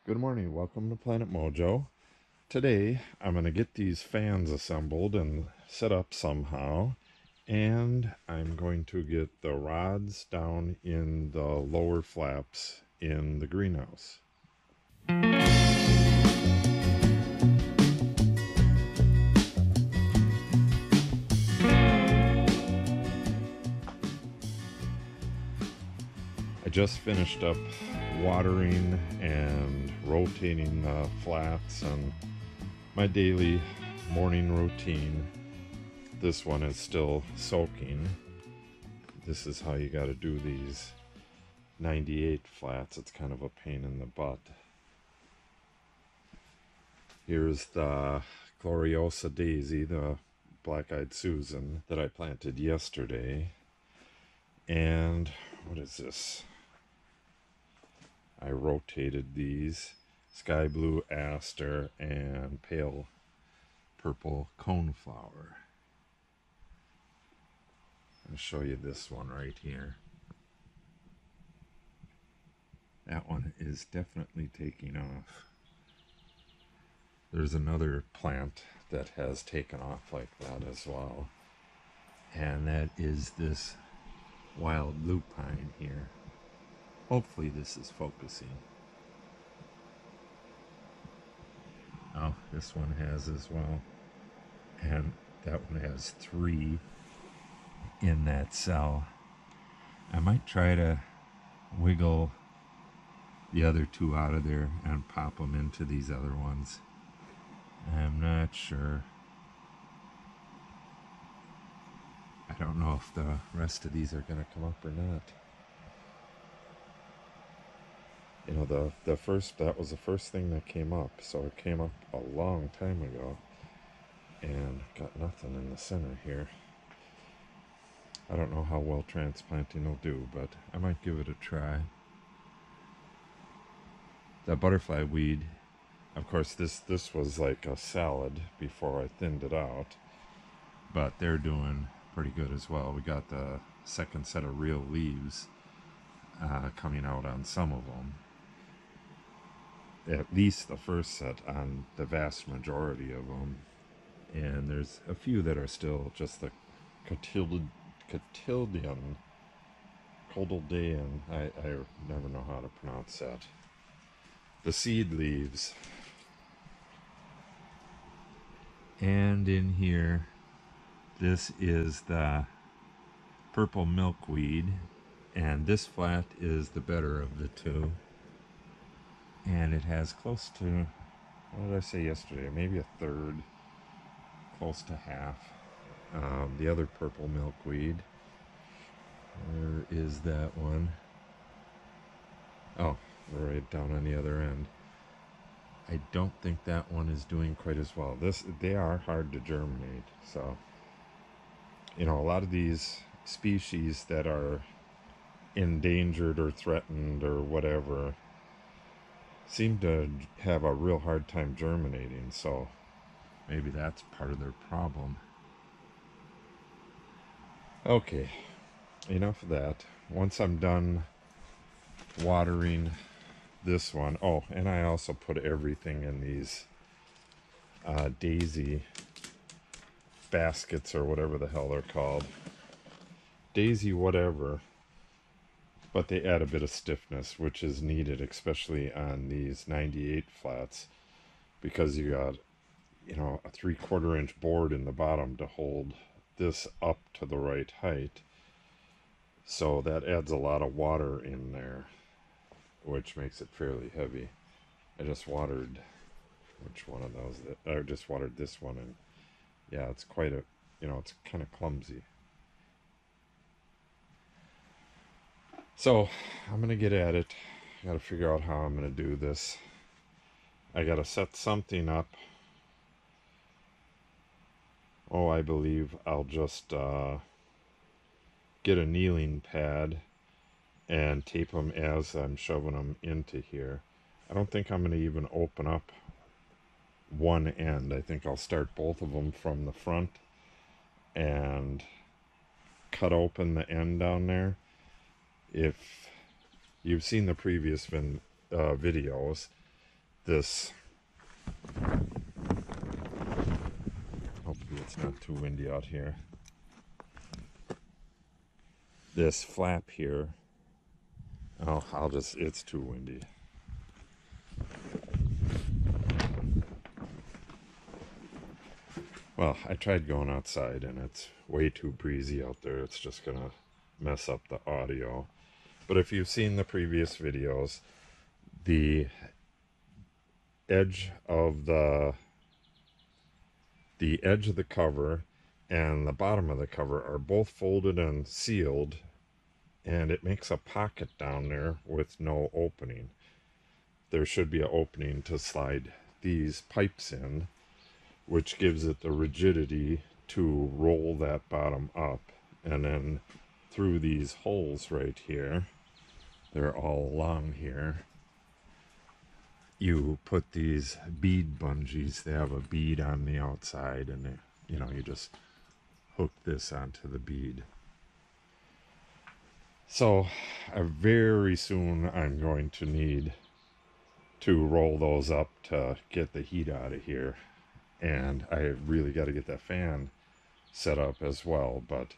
Good morning, welcome to Planet Mojo. Today I'm going to get these fans assembled and set up somehow, and I'm going to get the rods down in the lower flaps in the greenhouse. I just finished up watering and rotating the flats and my daily morning routine. This one is still soaking. This is how you got to do these 98 flats. It's kind of a pain in the butt. Here's the Gloriosa Daisy, the black-eyed Susan that I planted yesterday. And what is this? I rotated these sky blue aster and pale purple coneflower. I'll show you this one right here. That one is definitely taking off. There's another plant that has taken off like that as well, and that is this wild lupine here. Hopefully this is focusing. Oh, this one has as well, and that one has 3 in that cell. I might try to wiggle the other 2 out of there and pop them into these other ones. I'm not sure. I don't know if the rest of these are going to come up or not. You know, that was the first thing that came up, so it came up a long time ago, and got nothing in the center here. I don't know how well transplanting will do, but I might give it a try. The butterfly weed, of course, this was like a salad before I thinned it out, but they're doing pretty good as well. We got the second set of real leaves coming out on some of them. At least the first set on the vast majority of them. And there's a few that are still just the cotyledon, cotyledon, I never know how to pronounce that. The seed leaves. And in here, this is the purple milkweed, and this flat is the better of the 2. And it has close to, what did I say yesterday? Maybe a third, close to half. The other purple milkweed, where is that one? Oh, right down on the other end. I don't think that one is doing quite as well. They are hard to germinate, so you know, a lot of these species that are endangered or threatened or whatever seem to have a real hard time germinating, so maybe that's part of their problem. Okay, enough of that. Once I'm done watering this one, oh, and I also put everything in these daisy baskets or whatever the hell they're called. Daisy whatever. But they add a bit of stiffness, which is needed, especially on these 98 flats, because you got, you know, a 3/4 inch board in the bottom to hold this up to the right height. So that adds a lot of water in there, which makes it fairly heavy. I just watered, which one of those? I just watered this one, and yeah, it's quite a, you know, it's kind of clumsy. So I'm going to get at it. I got to figure out how I'm going to do this. I got to set something up. Oh, I believe I'll just get a kneeling pad and tape them as I'm shoving them into here. I don't think I'm going to even open up one end. I think I'll start both of them from the front and cut open the end down there. If you've seen the previous videos, this, hopefully it's not too windy out here, this flap here, oh, it's too windy. Well, I tried going outside and it's way too breezy out there. It's just gonna mess up the audio. But if you've seen the previous videos, the edge of the cover and the bottom of the cover are both folded and sealed, and it makes a pocket down there with no opening. There should be an opening to slide these pipes in, which gives it the rigidity to roll that bottom up. And then through these holes right here, they're all along here, you put these bead bungees. They have a bead on the outside, and they, you just hook this onto the bead. So very soon I'm going to need to roll those up to get the heat out of here. And I really got to get that fan set up as well. But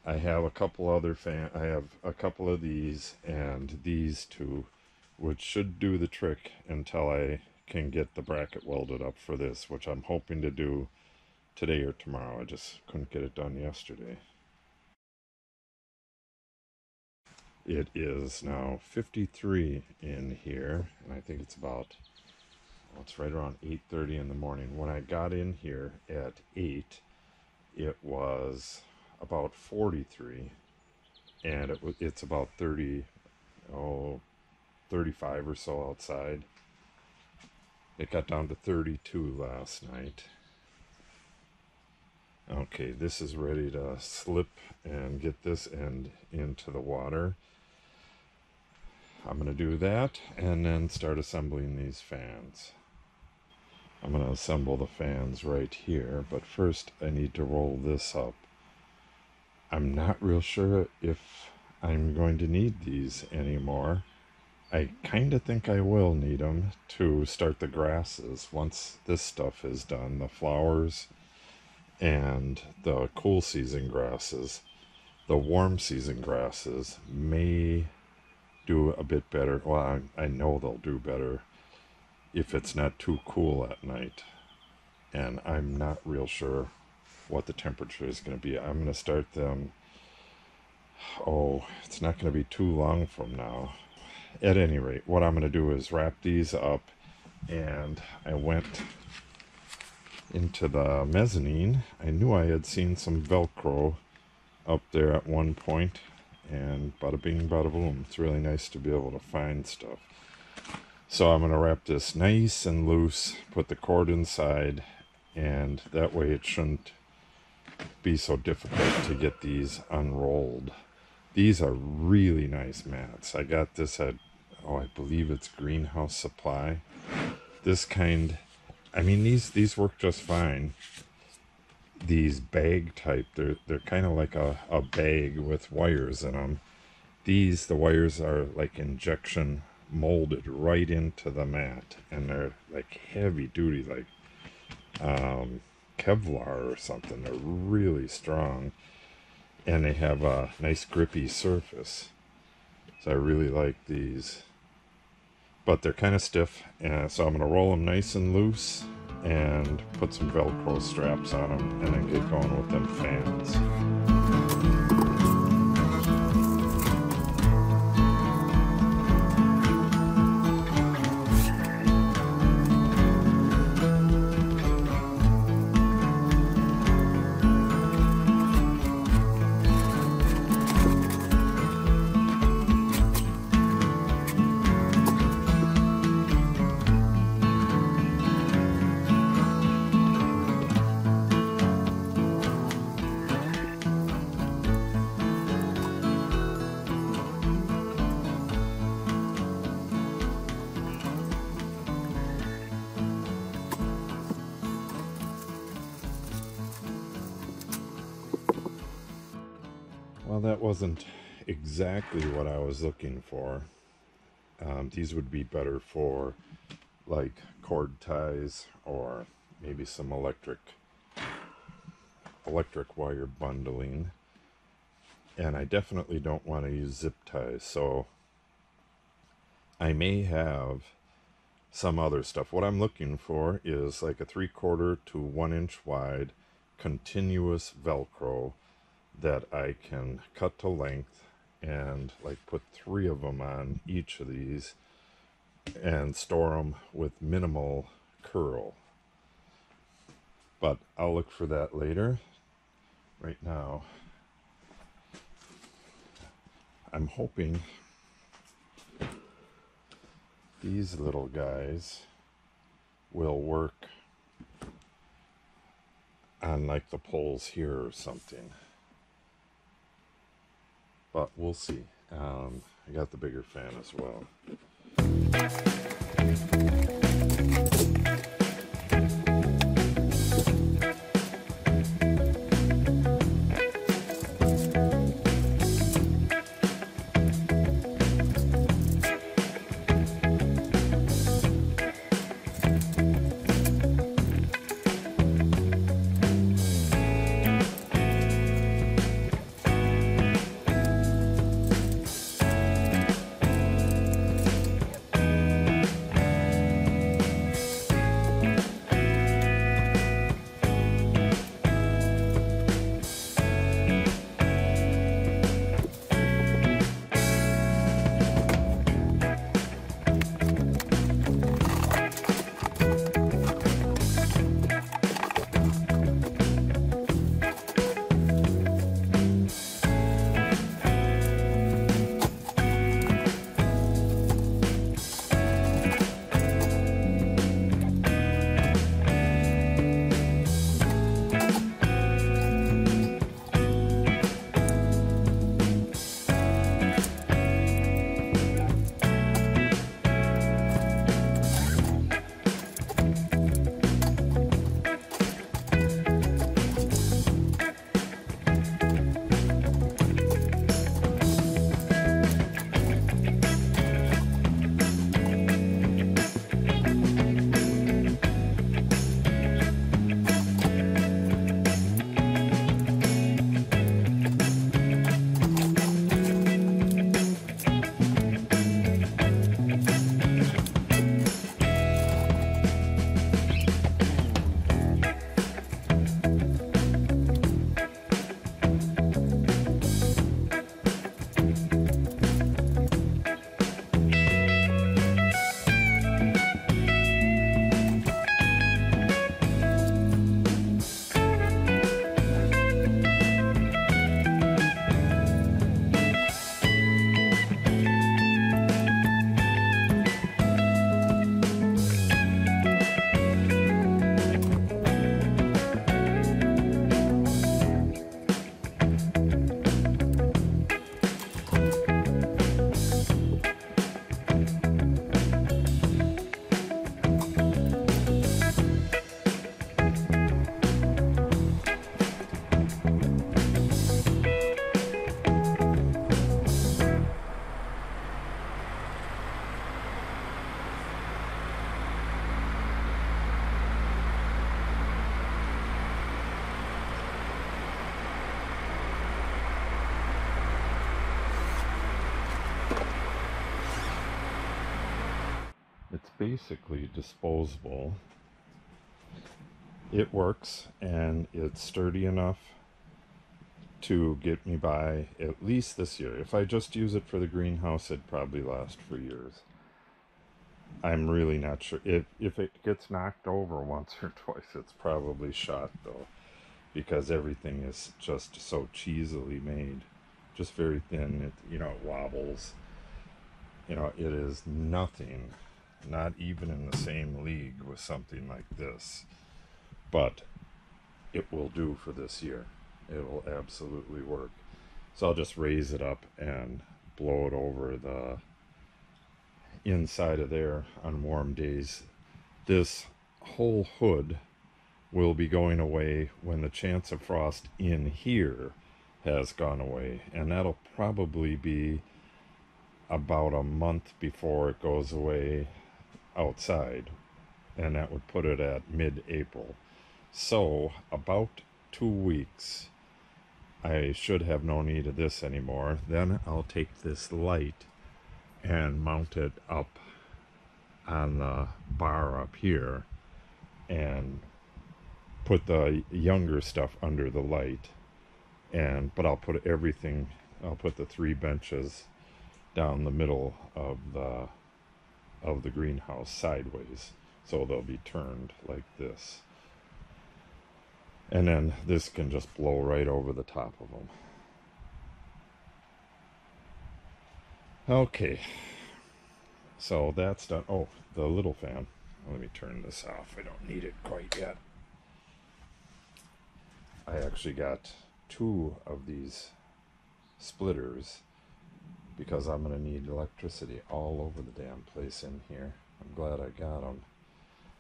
I have a couple other I have a couple of these and these two, which should do the trick until I can get the bracket welded up for this, which I'm hoping to do today or tomorrow. I just couldn't get it done yesterday. It is now 53 in here, and I think it's about, well, it's right around 8:30 in the morning. When I got in here at 8, it was about 43, and it's about 35 or so outside. It got down to 32 last night. Okay, this is ready to slip and get this end into the water. I'm going to do that and then start assembling these fans. I'm going to assemble the fans right here, but first I need to roll this up. I'm not real sure if I'm going to need these anymore. I kind of think I will need them to start the grasses once this stuff is done. The flowers and the cool season grasses. The warm season grasses may do a bit better. Well, I know they'll do better if it's not too cool at night. And I'm not real sure what the temperature is going to be. I'm going to start them, it's not going to be too long from now. At any rate, what I'm going to do is wrap these up, and I went into the mezzanine. I knew I had seen some Velcro up there at one point, and bada bing, bada boom. It's really nice to be able to find stuff. So I'm going to wrap this nice and loose, put the cord inside, and that way it shouldn't be so difficult to get these unrolled. These are really nice mats. I got this at, I believe it's Greenhouse Supply. This kind, I mean, these work just fine. These bag type, they're kind of like a bag with wires in them. The wires are like injection molded right into the mat, and they're like heavy duty, like Kevlar or something. They're really strong, and they have a nice grippy surface. So I really like these, but they're kind of stiff, and so I'm going to roll them nice and loose and put some Velcro straps on them, and then get going with them fans. Well, that wasn't exactly what I was looking for. These would be better for like cord ties or maybe some electric wire bundling. And I definitely don't want to use zip ties, so I may have some other stuff. What I'm looking for is like a 3/4 to 1 inch wide continuous Velcro that I can cut to length and like put 3 of them on each of these and store them with minimal curl. But I'll look for that later. Right now, I'm hoping these little guys will work on like the poles here or something. But we'll see. I got the bigger fan as well. It's basically disposable. It works, and it's sturdy enough to get me by at least this year. If I just use it for the greenhouse, it'd probably last for years. I'm really not sure. If it gets knocked over once or twice, it's probably shot, though, because everything is just so cheesily made. Just very thin. It wobbles. It is nothing, not even in the same league with something like this. But it will do for this year. It will absolutely work. So I'll just raise it up and blow it over the inside of there on warm days. This whole hood will be going away when the chance of frost in here has gone away, and that'll probably be about a month before it goes away outside, and that would put it at mid-April. So about 2 weeks, I should have no need of this anymore. Then I'll take this light and mount it up on the bar up here and put the younger stuff under the light. But I'll put everything, I'll put the 3 benches down the middle of the greenhouse sideways, so they'll be turned like this. And then this can just blow right over the top of them. Okay, so that's done. Oh, the little fan. Let me turn this off. I don't need it quite yet. I actually got 2 of these splitters because I'm going to need electricity all over the damn place in here. I'm glad I got them.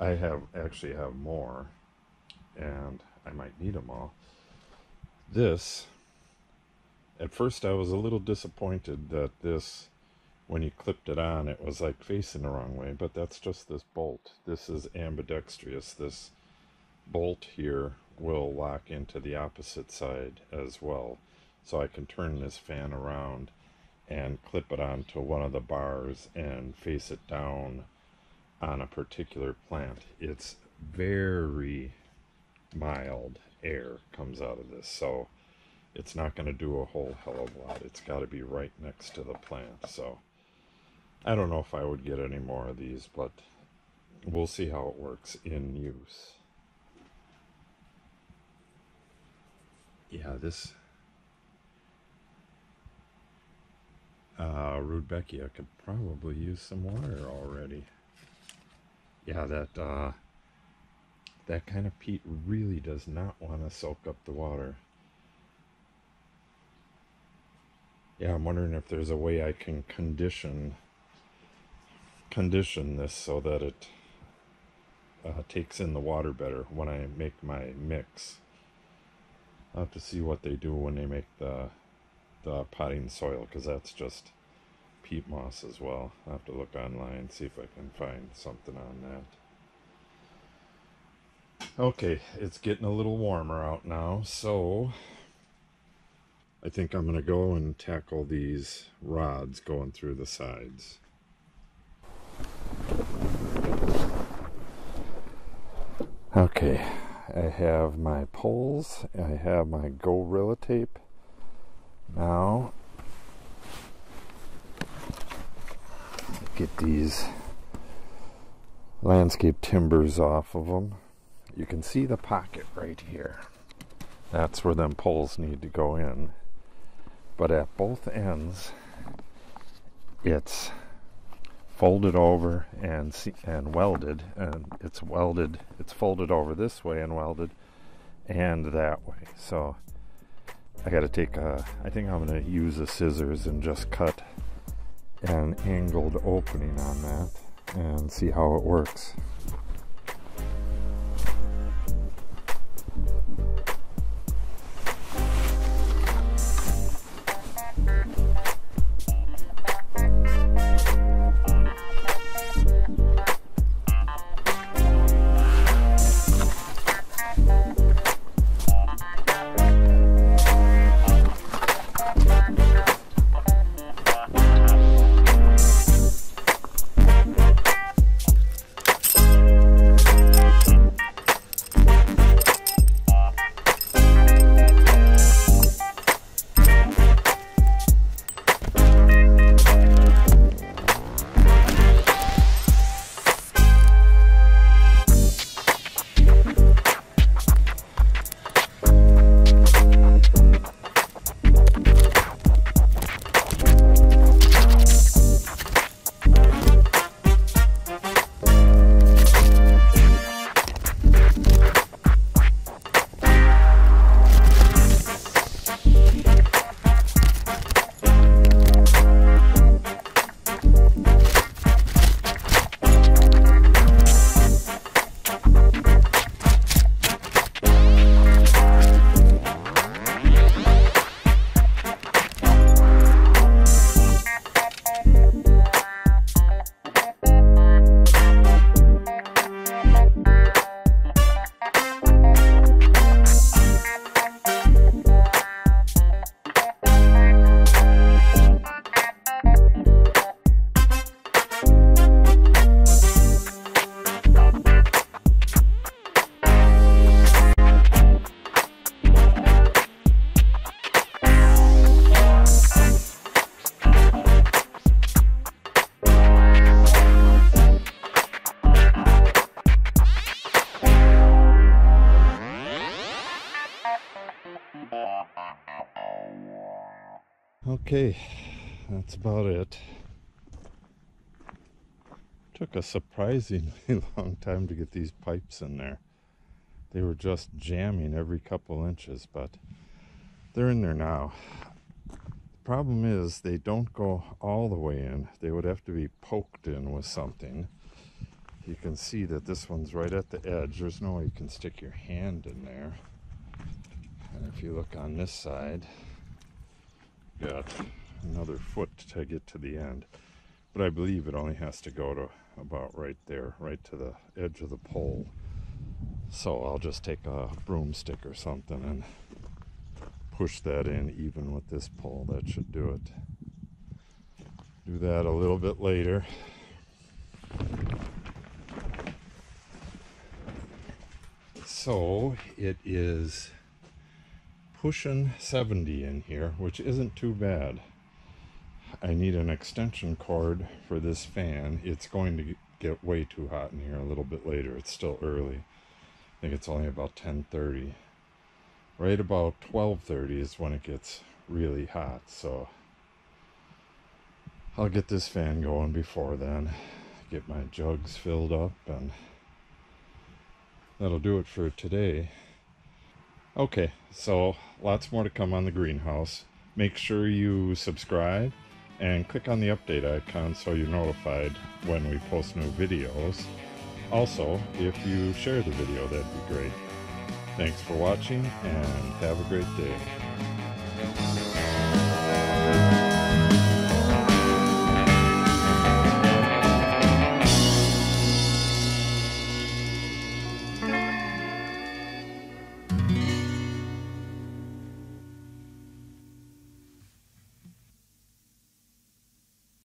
I actually have more, and I might need them all. This, at first I was a little disappointed that this, when you clipped it on, it was like facing the wrong way, but that's just this bolt. This is ambidextrous. This bolt here will lock into the opposite side as well. So I can turn this fan around and clip it onto one of the bars and face it down on a particular plant. It's very mild air comes out of this, so it's not going to do a whole hell of a lot. It's got to be right next to the plant. So I don't know if I would get any more of these, but we'll see how it works in use. Yeah, this Rudbeckia could probably use some water already. Yeah, that kind of peat really does not want to soak up the water. Yeah, I'm wondering if there's a way I can condition this so that it takes in the water better when I make my mix. I'll have to see what they do when they make the potting soil, because that's just peat moss as well. I'll have to look online, see if I can find something on that. Okay, it's getting a little warmer out now, so I think I'm going to go and tackle these rods going through the sides. Okay, I have my poles, I have my Gorilla tape. Now, get these landscape timbers off of them. You can see the pocket right here. That's where them poles need to go in. But at both ends, it's folded over and welded, and it's welded. It's folded over this way and welded, and that way. So I got to take I think I'm going to use the scissors and just cut an angled opening on that and see how it works. Okay, that's about it. Took a surprisingly long time to get these pipes in there. They were just jamming every couple inches, but they're in there now. The problem is they don't go all the way in. They would have to be poked in with something. You can see that this one's right at the edge. There's no way you can stick your hand in there. And if you look on this side, got another foot to get to the end. But I believe it only has to go to about right there, right to the edge of the pole. So I'll just take a broomstick or something and push that in even with this pole. That should do it. Do that a little bit later. So it is pushing 70 in here, which isn't too bad. I need an extension cord for this fan. It's going to get way too hot in here a little bit later. It's still early. I think it's only about 10:30. Right about 12:30 is when it gets really hot, so I'll get this fan going before then. Get my jugs filled up, and that'll do it for today. Okay, so lots more to come on the greenhouse. Make sure you subscribe and click on the update icon so you're notified when we post new videos. Also, if you share the video, that'd be great. Thanks for watching, and have a great day.